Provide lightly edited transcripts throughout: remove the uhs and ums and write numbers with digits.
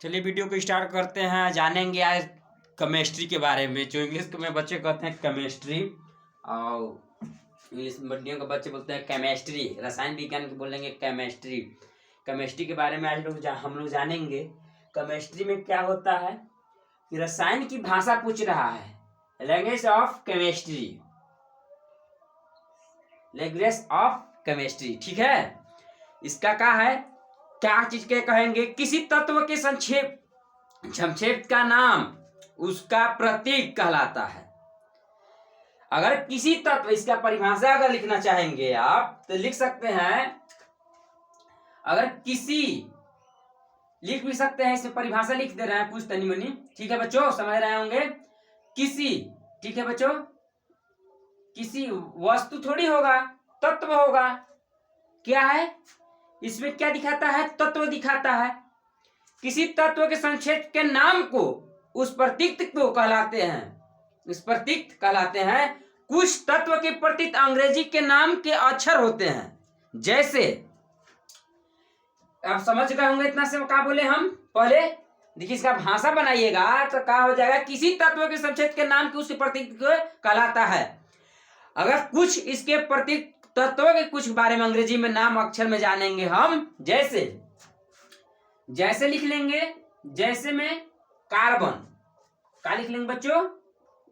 चलिए वीडियो को स्टार्ट करते हैं। जानेंगे आज केमिस्ट्री के बारे में, जो इंग्लिश में बच्चे कहते हैं केमिस्ट्री और इंग्लिश मीडियम के बच्चे बोलते हैं केमिस्ट्री, रसायन विज्ञान के बोलेंगे केमिस्ट्री। केमिस्ट्री के बारे में आज हम लोग जानेंगे। केमिस्ट्री में क्या होता है कि रसायन की भाषा पूछ रहा है, language of chemistry, language of chemistry. ठीक है, इसका क्या है, क्या चीज के कहेंगे, किसी तत्व के संक्षेप का नाम उसका प्रतीक कहलाता है। अगर किसी तत्व, इसका परिभाषा अगर लिखना चाहेंगे आप तो लिख सकते हैं, अगर किसी लिख भी सकते हैं, इसमें परिभाषा लिख दे रहे हैं कुछ तनी मनी। ठीक है बच्चों, समझ रहे होंगे। किसी, ठीक है बच्चों, किसी वस्तु थोड़ी होगा, तत्व होगा। क्या है इसमें, क्या दिखाता है, तत्व दिखाता है। किसी तत्व के संक्षेप के नाम को, उस प्रतीक को कहलाते हैं, उस प्रतीक कहलाते हैं। कुछ तत्व के प्रतीक अंग्रेजी के नाम के अक्षर होते हैं। जैसे आप समझ गए होंगे, इतना से क्या बोले हम पहले। देखिए इसका भाषा बनाइएगा तो क्या हो जाएगा, किसी तत्व के संक्षेप के नाम के उस प्रतीक को कहलाता है। अगर कुछ इसके प्रतीक तत्वों के कुछ बारे में अंग्रेजी में नाम अक्षर में जानेंगे हम। जैसे लिख लेंगे, जैसे में कार्बन, क्या लिख लेंगे बच्चों,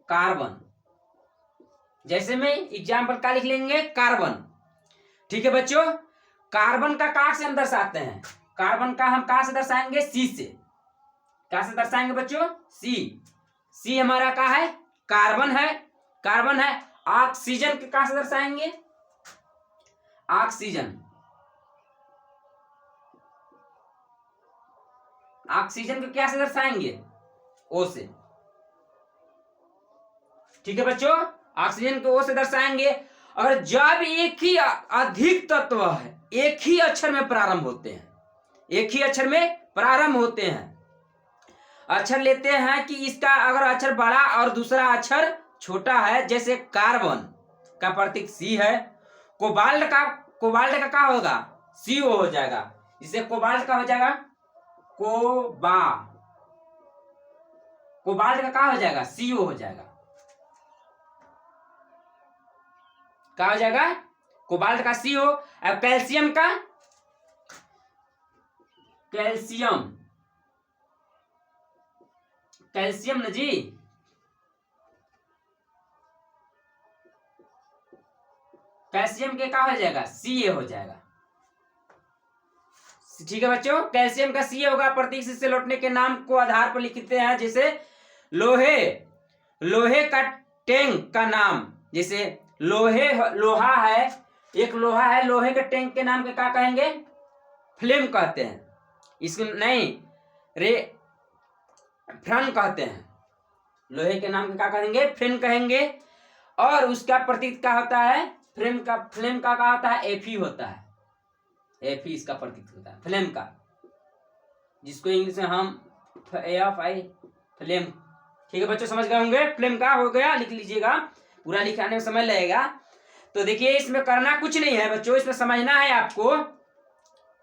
कार्बन। जैसे में एग्जाम्पल क्या लिख लेंगे, कार्बन। ठीक है बच्चों, कार्बन का कहां से हम दर्शाते हैं, कार्बन का हम कहां से दर्शाएंगे, सी से। कहां से दर्शाएंगे बच्चों, सी हमारा क्या है, कार्बन है, कार्बन है। ऑक्सीजन के कहां से दर्शाएंगे, ऑक्सीजन, ऑक्सीजन को क्या से दर्शाएंगे, ओ से। ठीक है बच्चों, ऑक्सीजन को ओ से दर्शाएंगे। अगर जब एक ही अधिक तत्व है, एक ही अक्षर में प्रारंभ होते हैं, एक ही अक्षर में प्रारंभ होते हैं, अक्षर लेते हैं कि इसका अगर अक्षर बड़ा और दूसरा अक्षर छोटा है, जैसे कार्बन का प्रतीक सी है, कोबाल्ट का क्या होगा, सीओ हो जाएगा। इसे कोबाल्ट का हो जाएगा, कोबाल्ट का क्या हो जाएगा, सीओ हो जाएगा। क्या हो जाएगा, कोबाल्ट का सीओ। अब कैल्शियम का, कैल्शियम ना जी, कैल्शियम के क्या हो जाएगा, सी हो जाएगा। ठीक है बच्चों, कैल्शियम का सी होगा। प्रतीक से लौटने के नाम को आधार पर लिखते हैं। जैसे लोहे का टैंक का नाम, जैसे लोहा है, एक लोहा है, लोहे के टैंक के नाम के क्या कहेंगे, फ्लेम कहते हैं। इसको नहीं, फ्रेम कहते हैं। लोहे के नाम के क्या कहेंगे, फ्रेम कहेंगे। और उसका प्रतीक क्या होता है, फ्लेम का क्या होता है, एफी होता है। एफी इसका प्रतीक होता है, फ्लेम का, जिसको इंग्लिश में हम फ्लेम। ठीक है बच्चों, समझ गए होंगे। फ्लेम का हो गया, लिख लीजिएगा, पूरा लिखाने में समय लगेगा। तो देखिए इसमें करना कुछ नहीं है बच्चों, इसमें समझना है आपको।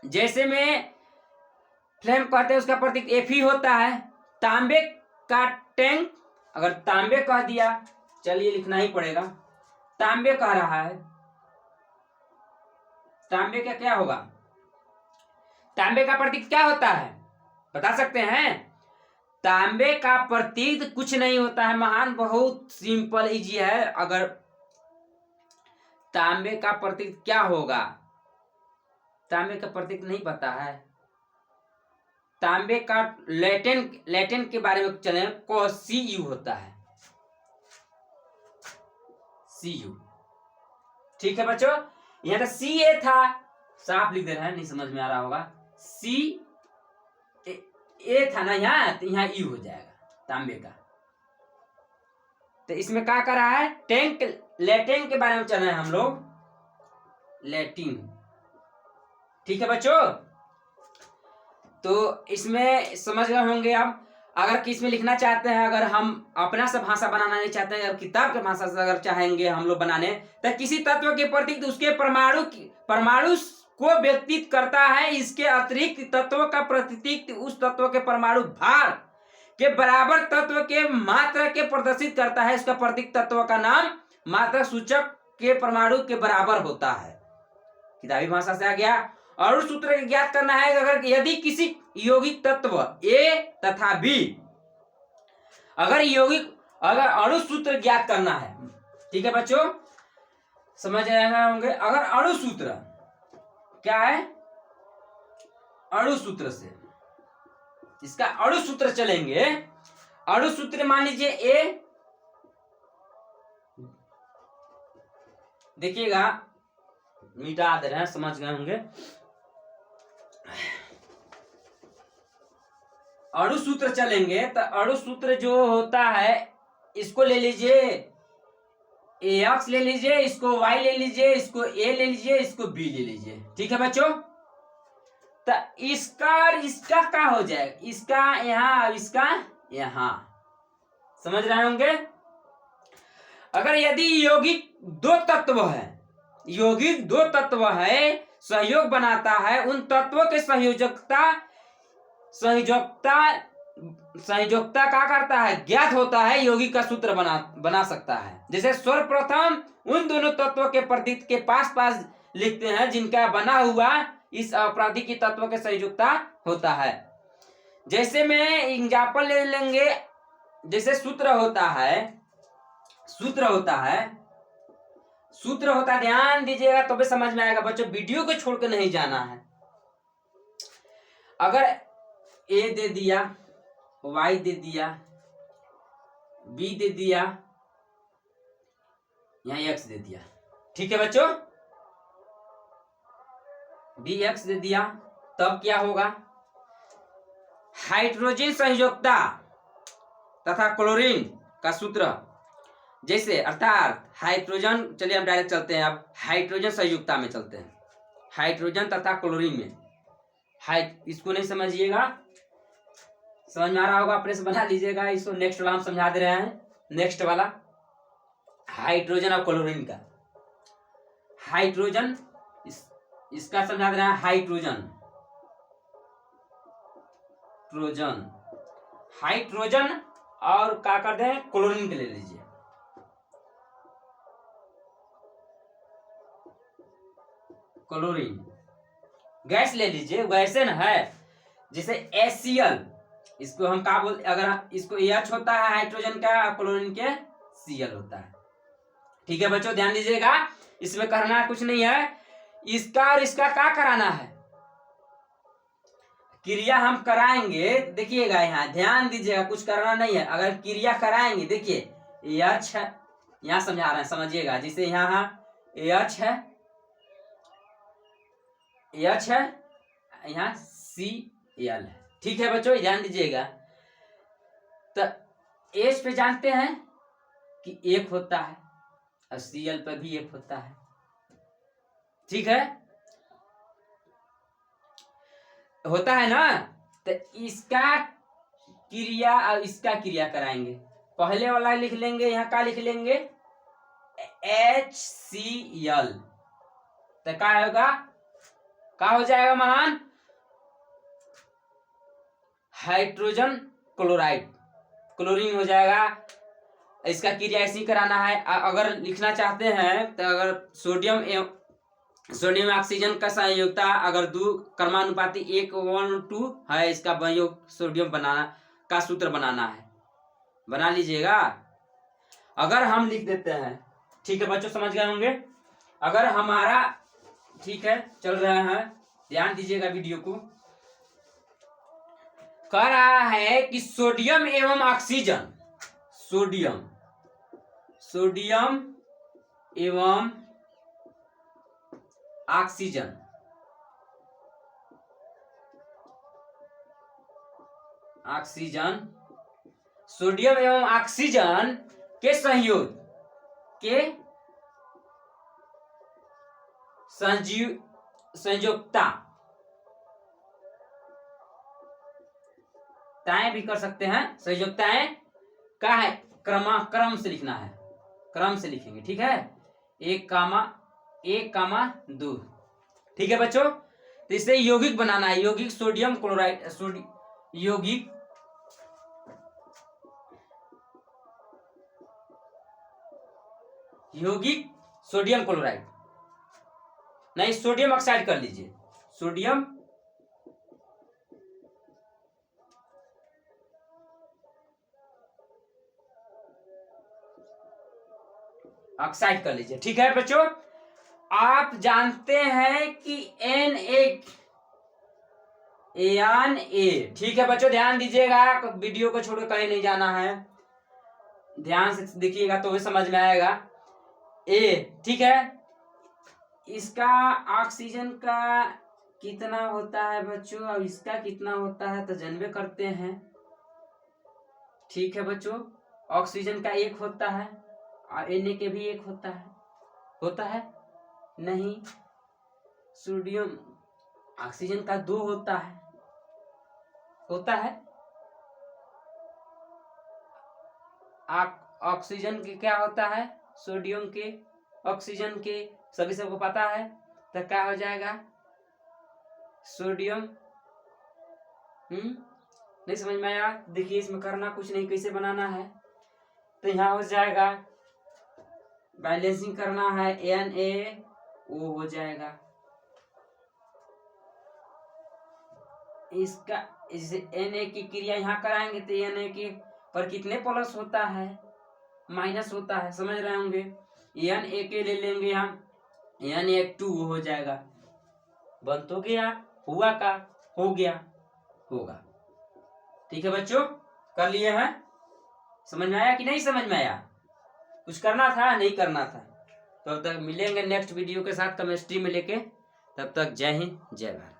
जैसे में फ्लेम कहते हैं, उसका प्रतीक एफी होता है। तांबे का टैंक, अगर तांबे कह दिया, चलिए लिखना ही पड़ेगा, तांबे कह रहा है, तांबे का क्या होगा, तांबे का प्रतीक क्या होता है, बता सकते हैं। तांबे का प्रतीक कुछ नहीं होता है महान, बहुत सिंपल इजी है। अगर तांबे का प्रतीक क्या होगा, तांबे का प्रतीक नहीं पता है, तांबे का लैटिन के बारे में चले, को Cu होता है, Cu। ठीक है बच्चों, यहाँ तो Ca था, साफ लिख दे रहे हैं, नहीं समझ में आ रहा होगा, ए था ना यहाँ, तो यहाँ यू हो जाएगा तांबे का। तो इसमें क्या कर रहा है, टैंक, लैटिन के बारे में चल रहे हैं हम लोग, लैटिन। ठीक है बच्चों, तो इसमें समझ गए होंगे आप। अगर किस में लिखना चाहते हैं, अगर हम अपना से भाषा बनाना नहीं चाहते हैं, किताब के भाषा से अगर चाहेंगे हम लोग बनाने, तो किसी तत्व के प्रतीक उसके परमाणु को व्यक्तित करता है। इसके अतिरिक्त तत्व का प्रतीक उस तत्व के परमाणु भार के बराबर तत्व के मात्रा के प्रदर्शित करता है। इसका प्रतीक तत्व का नाम मात्रा सूचक के परमाणु के बराबर होता है। किताबी भाषा से आ गया। अणु सूत्र ज्ञात करना है अगर यदि किसी यौगिक तत्व ए तथा बी, अगर अणु सूत्र ज्ञात करना है, ठीक है बच्चों, समझ रहे होंगे। अगर अणु सूत्र क्या है, अणु सूत्र से इसका अणु सूत्र चलेंगे। अणु सूत्र मान लीजिए ए, देखिएगा मिटा दे रहे हैं, समझ गए होंगे। अणु सूत्र चलेंगे तो अणु सूत्र जो होता है, इसको ले लीजिए AX ले लीजिए, इसको Y ले लीजिए, इसको A ले लीजिए, इसको B ले लीजिए, ठीक है बच्चों। तो इसका क्या हो जाएगा, इसका यहाँ, इसका यहाँ, समझ रहे होंगे। अगर यदि यौगिक दो तत्व है, यौगिक दो तत्व है, सहयोग बनाता है, उन तत्वों के संयोजकता क्या करता है, ज्ञात होता है, यौगिक का सूत्र बना सकता है। जैसे सर्वप्रथम उन दोनों तत्वों के प्रतीक के पास पास लिखते हैं जिनका बना हुआ इस अपराधिक तत्व के संयोजकता होता है। जैसे में एग्जाम्पल ले लेंगे, जैसे सूत्र होता है, ध्यान दीजिएगा तो भी समझ में आएगा बच्चों, वीडियो को छोड़ के नहीं जाना है। अगर ए दे दिया, वाई दे दिया, बी दे दिया, यहाँ एक्स दे दिया, ठीक है बच्चों, बी एक्स दे दिया, तब क्या होगा, हाइड्रोजन संयोजकता तथा क्लोरीन का सूत्र, जैसे अर्थात हाइड्रोजन, चलिए हम डायरेक्ट चलते हैं, अब हाइड्रोजन संयुक्ता में चलते हैं, हाइड्रोजन तथा क्लोरीन में। इसको नहीं समझिएगा, समझ में आ रहा होगा, अपने से बना लीजिएगा। इसको नेक्स्ट वाला हम समझा दे रहे हैं, नेक्स्ट वाला हाइड्रोजन और क्लोरीन का। हाइड्रोजन इसका समझा दे रहे हैं, हाइड्रोजन और क्या कर दें, क्लोरीन के ले लीजिए। क्लोरीन गैस ले लीजिए, वैसे न है, जैसे HCl, इसको हम क्या बोलते, अगर इसको H होता है हाइड्रोजन का, क्लोरीन के Cl होता है, ठीक है बच्चों, ध्यान दीजिएगा। इसमें करना कुछ नहीं है, इसका और इसका क्या कराना है, क्रिया हम कराएंगे, देखिएगा यहाँ ध्यान दीजिएगा, कुछ करना नहीं है। अगर क्रिया कराएंगे, देखिए H है, यहाँ समझा रहे हैं, समझिएगा। जैसे यहाँ H है, यहाँ Cl है, ठीक है बच्चों, ध्यान दीजिएगा। तो H पे जानते हैं कि एक होता है और Cl पे भी एक होता है, ठीक है, होता है ना। तो इसका क्रिया और इसका क्रिया कराएंगे। पहले वाला लिख लेंगे, यहाँ का लिख लेंगे HCl, तो क्या होगा, क्या हो जाएगा महान, हाइड्रोजन क्लोराइड, क्लोरीन हो जाएगा। इसका क्रिया ऐसे ही कराना है। अगर लिखना चाहते हैं तो अगर सोडियम ऑक्सीजन का संयोजकता अगर 2 क्रमानुपाती 1:2 है, इसका संयोग सोडियम बनाना का सूत्र बनाना है, बना लीजिएगा। अगर हम लिख देते हैं, ठीक है बच्चों, समझ गए होंगे। अगर हमारा, ठीक है, चल रहा है, ध्यान दीजिएगा वीडियो को। कह रहा है कि सोडियम एवं ऑक्सीजन, सोडियम एवं ऑक्सीजन, सोडियम एवं ऑक्सीजन के संयोजकता भी कर सकते हैं। संयोजकताएं क्या है, क्रम से लिखना है, क्रम से लिखेंगे, ठीक है, 1,2, ठीक है बच्चों, तो इसे यौगिक बनाना है, यौगिक सोडियम क्लोराइड, यौगिक सोडियम क्लोराइड, नहीं सोडियम ऑक्साइड कर लीजिए, सोडियम ऑक्साइड कर लीजिए। ठीक है बच्चों, आप जानते हैं कि ठीक है बच्चों, ध्यान दीजिएगा, वीडियो को छोड़कर कहीं नहीं जाना है, ध्यान से देखिएगा तो भी समझ में आएगा। ठीक है, इसका ऑक्सीजन का कितना होता है बच्चों, अब इसका कितना होता है तो जानबे करते हैं। ठीक है बच्चों, ऑक्सीजन का 1 होता है और Na के भी 1 होता है नहीं, सोडियम ऑक्सीजन का 2 होता है ऑक्सीजन के क्या होता है, सोडियम के, ऑक्सीजन के सभी सबको पता है, तो क्या हो जाएगा सोडियम। नहीं समझ में आया, देखिए इसमें करना कुछ नहीं, कैसे बनाना है, तो यहाँ हो जाएगा, बैलेंसिंग करना है, NaO हो जाएगा, इसका इस Na की क्रिया यहाँ कराएंगे तो Na के पर कितने प्लस होता है, माइनस होता है, समझ रहे होंगे। Na के ले लेंगे हम, Na2 हो जाएगा, बन तो गया, हुआ का हो गया, होगा। ठीक है बच्चों, कर लिए हैं, समझ में आया कि नहीं समझ में आया, कुछ करना था नहीं करना था। तो अब तक मिलेंगे नेक्स्ट वीडियो के साथ केमिस्ट्री में लेके, तब तक जय हिंद जय भारत।